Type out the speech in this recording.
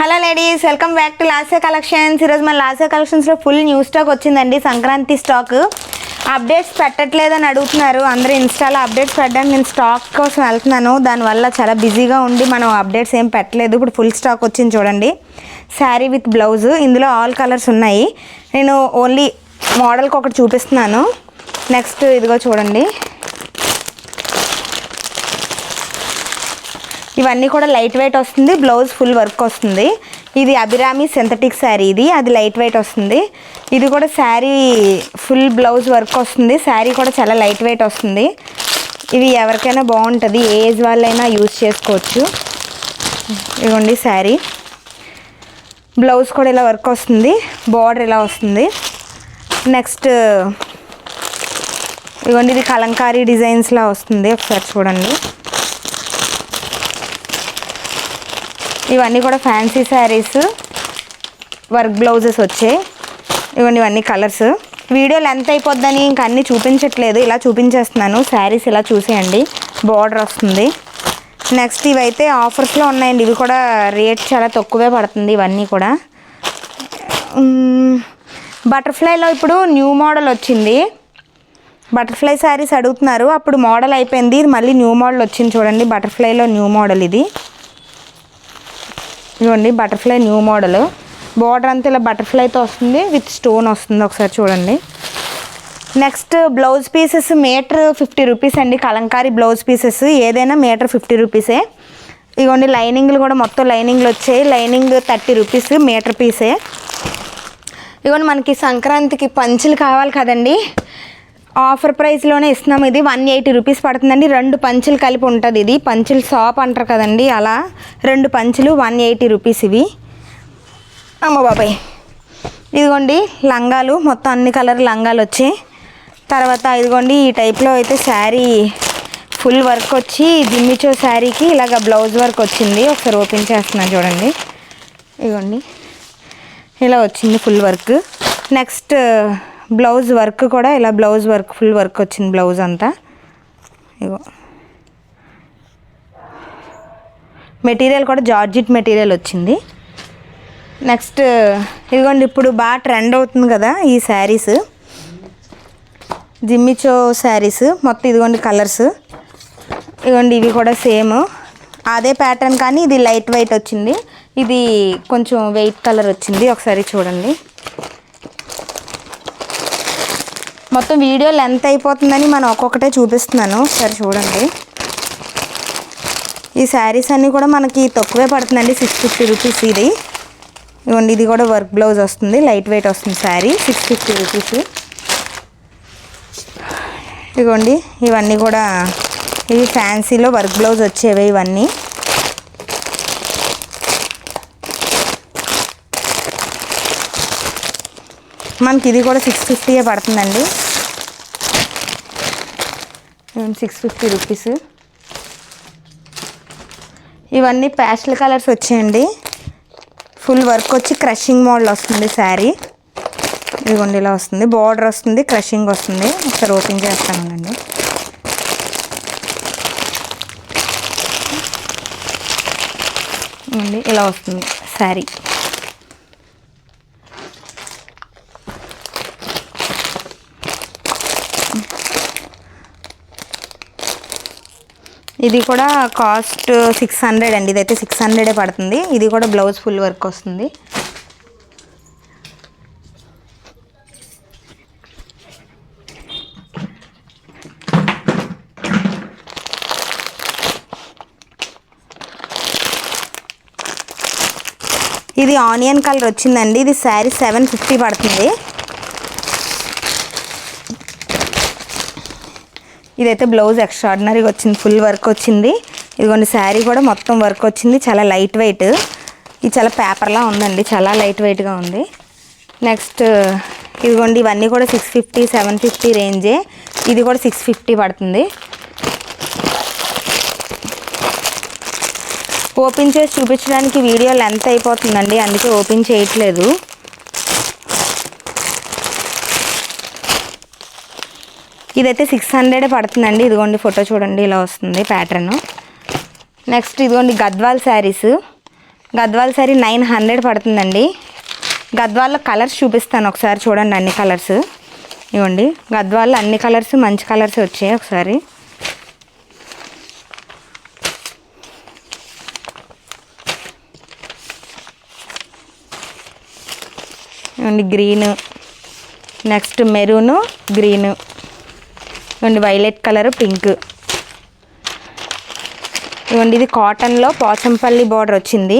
Hello ladies, welcome back to లాసే collections. ఈరోజు మన లాసే కలెక్షన్స్లో ఫుల్ న్యూ స్టాక్ వచ్చిందండి. సంక్రాంతి స్టాక్ అప్డేట్స్ పెట్టట్లేదని అడుగుతున్నారు అందరూ. ఇన్స్టాలో అప్డేట్స్ పెట్టడానికి నేను స్టాక్ కోసం వెళ్తున్నాను, దానివల్ల చాలా బిజీగా ఉండి మనం అప్డేట్స్ ఏం పెట్టలేదు. ఇప్పుడు ఫుల్ స్టాక్ వచ్చింది చూడండి. శారీ విత్ బ్లౌజ్, ఇందులో ఆల్ కలర్స్ ఉన్నాయి. నేను ఓన్లీ మోడల్కి ఒకటి చూపిస్తున్నాను. నెక్స్ట్ ఇదిగో చూడండి, ఇవన్నీ కూడా లైట్ వెయిట్ వస్తుంది. బ్లౌజ్ ఫుల్ వర్క్ వస్తుంది. ఇది అభిరామి సింథటిక్ శారీ, ఇది అది లైట్ వెయిట్ వస్తుంది. ఇది కూడా శారీ ఫుల్ బ్లౌజ్ వర్క్ వస్తుంది. శారీ కూడా చాలా లైట్ వెయిట్ వస్తుంది. ఇవి ఎవరికైనా బాగుంటుంది, ఏ ఏజ్ వాళ్ళైనా యూజ్ చేసుకోవచ్చు. ఇదిగోండి శారీ, బ్లౌజ్ కూడా ఇలా వర్క్ వస్తుంది, బార్డర్ ఇలా వస్తుంది. నెక్స్ట్ ఇదిగోండి, ఇది కలంకారీ డిజైన్స్లా వస్తుంది. ఒకసారి చూడండి. ఇవన్నీ కూడా ఫ్యాన్సీ శారీస్, వర్క్ బ్లౌజెస్ వచ్చాయి. ఇవన్నీ కలర్స్. వీడియో లెంత్ అయిపోద్దని ఇంక అన్నీ చూపించట్లేదు, ఇలా చూపించేస్తున్నాను. శారీస్ ఇలా చూసేయండి, బార్డర్ వస్తుంది. నెక్స్ట్ ఇవైతే ఆఫర్స్లో ఉన్నాయండి. ఇవి కూడా రేట్ చాలా తక్కువే పడుతుంది. ఇవన్నీ కూడా బటర్ఫ్లైలో ఇప్పుడు న్యూ మోడల్ వచ్చింది. బటర్ఫ్లై శారీస్ అడుగుతున్నారు, అప్పుడు మోడల్ అయిపోయింది. ఇది మళ్ళీ న్యూ మోడల్ వచ్చింది చూడండి. బటర్ఫ్లైలో న్యూ మోడల్ ఇది. ఇదిగోండి బటర్ఫ్లై న్యూ మోడల్. బార్డర్ అంతా ఇలా బటర్ఫ్లైతో వస్తుంది, విత్ స్టోన్ వస్తుంది. ఒకసారి చూడండి. Next blouse pieces meter 50 rupees అండి. కలంకారీ బ్లౌజ్ పీసెస్ ఏదైనా మీటర్ 50 రూపీసే. ఇదిగోండి లైనింగ్లు కూడా మొత్తం లైనింగ్లు వచ్చాయి. లైనింగ్ 30 రూపీస్ మీటర్ పీసే. ఇదిగోండి మనకి సంక్రాంతికి పంచులు కావాలి కదండి, ఆఫర్ ప్రైస్లోనే ఇస్తున్నాం. ఇది 180 రూపీస్ పడుతుందండి. 2 పంచులు కలిపి ఉంటుంది. ఇది పంచులు షాప్ అంటారు కదండి, అలా 2 పంచులు 180 రూపీస్ ఇవి. అమ్మ బాబాయ్. ఇదిగోండి లంగాలు, మొత్తం అన్ని కలర్ లంగాలు వచ్చాయి. తర్వాత ఇదిగోండి ఈ టైప్లో అయితే శారీ ఫుల్ వర్క్ వచ్చి జిమ్మిచో శారీకి ఇలాగ బ్లౌజ్ వర్క్ వచ్చింది. ఒకసారి ఓపెన్ చేస్తున్నాను చూడండి. ఇదిగోండి ఇలా వచ్చింది full work. Next blouse work కూడా ఇలా బ్లౌజ్ వర్క్ ఫుల్ వర్క్ వచ్చింది బ్లౌజ్ అంతా. ఇగో మెటీరియల్ కూడా జార్జిట్ మెటీరియల్ వచ్చింది. నెక్స్ట్ ఇదిగోండి ఇప్పుడు బాగా ట్రెండ్ అవుతుంది కదా ఈ శారీస్, జిమ్మిచో శారీస్. మొత్తం ఇదిగోండి కలర్స్. ఇదిగోండి ఇవి కూడా సేమ్ అదే ప్యాటర్న్, కానీ ఇది లైట్ వెయిట్ వచ్చింది, ఇది కొంచెం వెయిట్ కలర్ వచ్చింది. ఒకసారి చూడండి. మొత్తం వీడియో లెంత్ అయిపోతుందని మనం ఒక్కొక్కటే చూపిస్తున్నాను. ఒకసారి చూడండి. ఈ శారీస్ అన్నీ కూడా మనకి తక్కువే పడుతుందండి, 650 రూపీస్ ఇది. ఇవ్వండి ఇది కూడా వర్క్ బ్లౌజ్ వస్తుంది, లైట్ వెయిట్ వస్తుంది శారీ, 650 రూపీస్. ఇదిగోండి ఇవన్నీ కూడా ఇవి ఫ్యాన్సీలో వర్క్ బ్లౌజ్ వచ్చేవి ఇవన్నీ. మనకి ఇది కూడా 650 పడుతుందండి, 650 రూపీస్. ఇవన్నీ ప్యాస్టల్ కలర్స్ వచ్చాయండి. ఫుల్ వర్క్ వచ్చి క్రషింగ్ మోడల్ వస్తుంది శారీ. ఇదిగోండి ఇలా వస్తుంది, బార్డర్ వస్తుంది, క్రషింగ్ వస్తుంది. ఒకసారి ఓపెన్ చేస్తానండి. ఇదిగోండి ఇలా వస్తుంది శారీ. ఇది కూడా కాస్ట్ 600 అండి. ఇదైతే 600 పడుతుంది. ఇది కూడా బ్లౌజ్ ఫుల్ వర్క్ వస్తుంది. ఇది ఆనియన్ కలర్ వచ్చిందండి. ఇది శారీ 750 పడుతుంది. ఇదైతే బ్లౌజ్ ఎక్స్ట్రాడినరీగా వచ్చింది, ఫుల్ వర్క్ వచ్చింది. ఇదిగోండి శారీ కూడా మొత్తం వర్క్ వచ్చింది, చాలా లైట్ వెయిట్. ఇది చాలా పేపర్లా ఉందండి, చాలా లైట్ వెయిట్గా ఉంది. నెక్స్ట్ ఇదిగోండి ఇవన్నీ కూడా 650 750 రేంజే. ఇది కూడా 650 పడుతుంది. ఓపెన్ చేసి చూపించడానికి వీడియో లెంత్ అయిపోతుందండి, అందుకే ఓపెన్ చేయట్లేదు. ఇదైతే 600 పడుతుందండి. ఇదిగోండి ఫోటో చూడండి, ఇలా వస్తుంది ప్యాటర్న్. నెక్స్ట్ ఇదిగోండి గద్వాల్ శారీస్. గద్వాల్ సారీ 900 పడుతుందండి. గద్వాల్లో కలర్స్ చూపిస్తాను ఒకసారి చూడండి. అన్ని కలర్స్ ఇవ్వండి. గద్వాల్లో అన్ని కలర్స్ మంచి కలర్స్ వచ్చాయి. ఒకసారి ఇవ్వండి. గ్రీన్, నెక్స్ట్ మెరూను, గ్రీను, ఇవ్వండి. Violet colour, pink. ఇవ్వండి ఇది కాటన్లో పోచంపల్లి బార్డర్ వచ్చింది.